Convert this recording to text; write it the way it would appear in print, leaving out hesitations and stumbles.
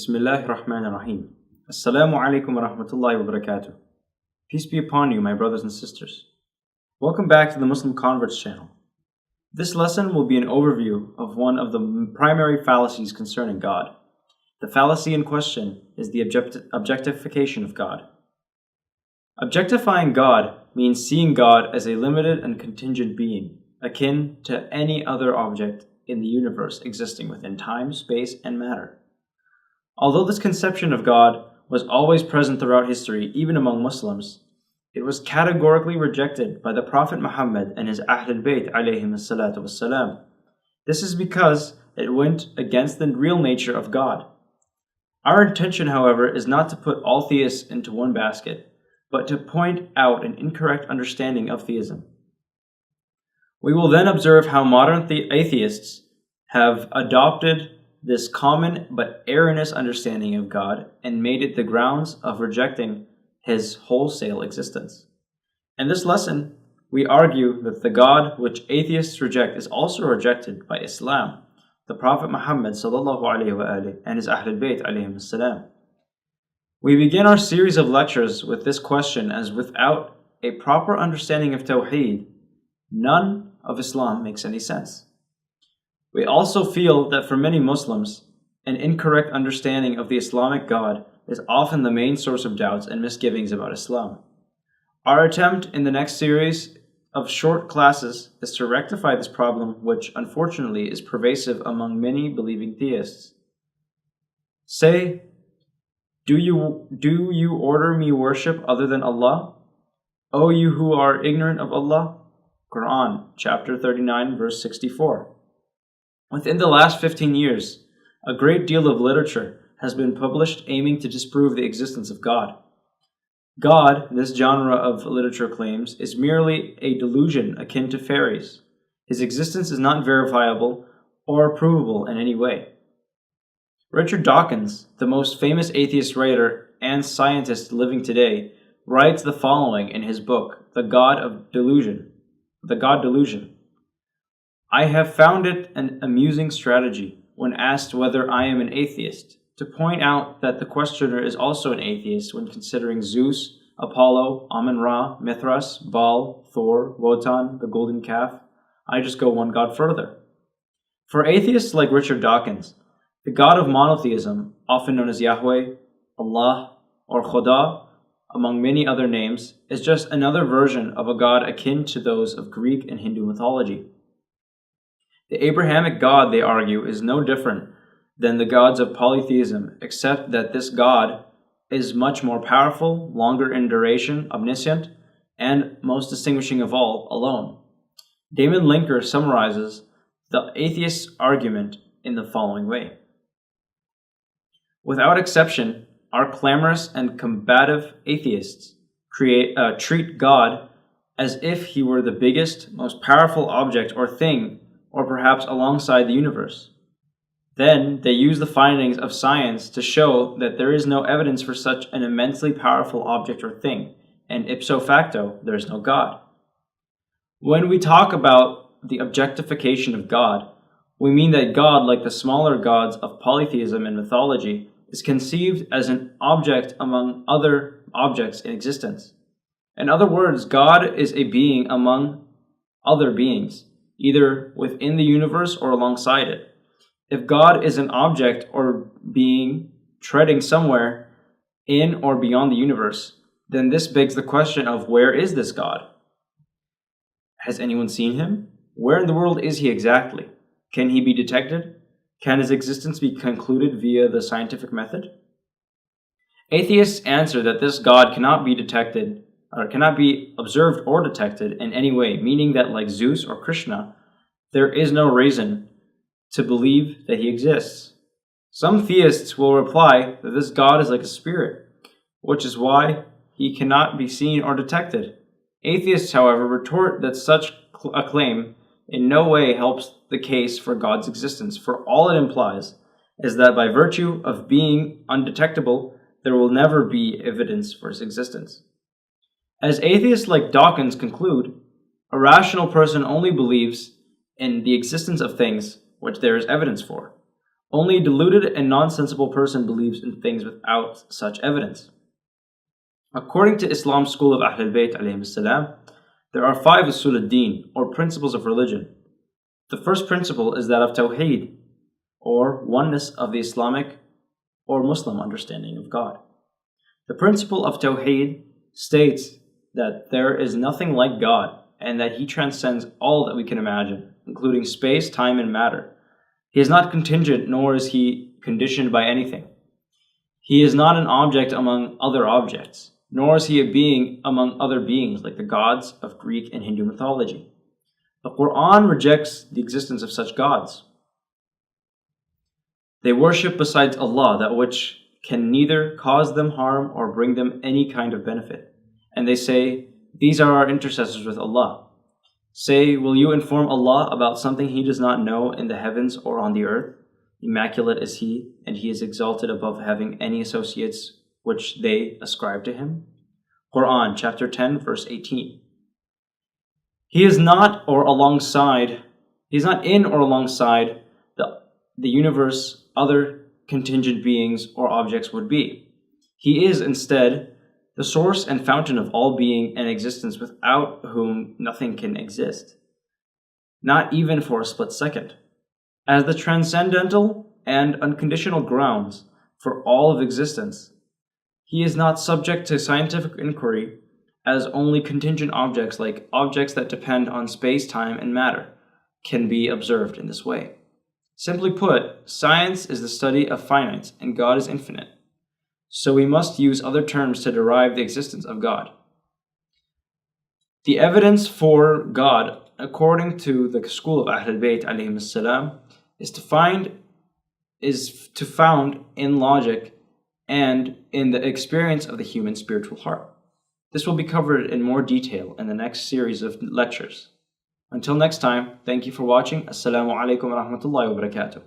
Bismillahir Rahmanir Rahim. Assalamu alaikum wa rahmatullahi wa barakatuh. Peace be upon you, my brothers and sisters. Welcome back to the Muslim Converts channel. This lesson will be an overview of one of the primary fallacies concerning God. The fallacy in question is the objectification of God. Objectifying God means seeing God as a limited and contingent being, akin to any other object in the universe existing within time, space, and matter. Although this conception of God was always present throughout history, even among Muslims, it was categorically rejected by the Prophet Muhammad and his al-Bayt alayhim as-salatu was-salam. This is because it went against the real nature of God. Our intention, however, is not to put all theists into one basket, but to point out an incorrect understanding of theism. We will then observe how modern atheists have adopted this common but erroneous understanding of God and made it the grounds of rejecting his wholesale existence. In this lesson, we argue that the God which atheists reject is also rejected by Islam, the Prophet Muhammad sallallahu alaihi wasallam, and his Ahlul-Bayt alayhim as-salam. We begin our series of lectures with this question, as without a proper understanding of Tawheed, none of Islam makes any sense. We also feel that for many Muslims, an incorrect understanding of the Islamic God is often the main source of doubts and misgivings about Islam. Our attempt in the next series of short classes is to rectify this problem, which unfortunately is pervasive among many believing theists. Say, do you order me worship other than Allah? O you who are ignorant of Allah? Quran, chapter 39, verse 64. Within the last 15 years, a great deal of literature has been published aiming to disprove the existence of God. God, this genre of literature claims, is merely a delusion akin to fairies. His existence is not verifiable or provable in any way. Richard Dawkins, the most famous atheist writer and scientist living today, writes the following in his book, The God Delusion. I have found it an amusing strategy, when asked whether I am an atheist, to point out that the questioner is also an atheist when considering Zeus, Apollo, Amun-Ra, Mithras, Baal, Thor, Wotan, the golden calf. I just go one god further. For atheists like Richard Dawkins, the God of monotheism, often known as Yahweh, Allah, or Khoda, among many other names, is just another version of a god akin to those of Greek and Hindu mythology. The Abrahamic God, they argue, is no different than the gods of polytheism, except that this God is much more powerful, longer in duration, omniscient, and, most distinguishing of all, alone. Damon Linker summarizes the atheist's argument in the following way. Without exception, our clamorous and combative atheists treat God as if he were the biggest, most powerful object or thing, or perhaps alongside the universe. Then they use the findings of science to show that there is no evidence for such an immensely powerful object or thing, and ipso facto, there is no God. When we talk about the objectification of God, we mean that God, like the smaller gods of polytheism and mythology, is conceived as an object among other objects in existence. In other words, God is a being among other beings, either within the universe or alongside it. If God is an object or being treading somewhere in or beyond the universe, then this begs the question of where is this God? Has anyone seen him? Where in the world is he exactly? Can he be detected? Can his existence be concluded via the scientific method? Atheists answer that this God cannot be detected, or cannot be observed or detected in any way, meaning that like Zeus or Krishna, there is no reason to believe that he exists. Some theists will reply that this God is like a spirit, which is why he cannot be seen or detected. Atheists, however, retort that such a claim in no way helps the case for God's existence, for all it implies is that by virtue of being undetectable, there will never be evidence for his existence. As atheists like Dawkins conclude, a rational person only believes in the existence of things which there is evidence for. Only a deluded and nonsensible person believes in things without such evidence. According to Islam's school of al-Bayt alayhim salam, there are 5 usool-e-deen, or principles of religion. The first principle is that of tawheed, or oneness of the Islamic or Muslim understanding of God. The principle of tawheed states that there is nothing like God and that He transcends all that we can imagine, including space, time, and matter. He is not contingent, nor is He conditioned by anything. He is not an object among other objects, nor is He a being among other beings like the gods of Greek and Hindu mythology. The Quran rejects the existence of such gods. They worship besides Allah that which can neither cause them harm or bring them any kind of benefit. And they say, these are our intercessors with Allah. Say, will you inform Allah about something He does not know in the heavens or on the earth? Immaculate is He, and He is exalted above having any associates which they ascribe to Him. Quran chapter 10 verse 18. He is not in or alongside the universe other contingent beings or objects would be. He is instead the source and fountain of all being and existence, without whom nothing can exist, not even for a split second. As the transcendental and unconditional grounds for all of existence, He is not subject to scientific inquiry as only contingent objects, like objects that depend on space, time, and matter, can be observed in this way. Simply put, science is the study of finites and God is infinite. So we must use other terms to derive the existence of God. The evidence for God, according to the school of Ahl-Bayt alayhim salam, is found in logic and in the experience of the human spiritual heart. This will be covered in more detail in the next series of lectures. Until next time, thank you for watching. Assalamu alaikum wa rahmatullahi wa barakatuh.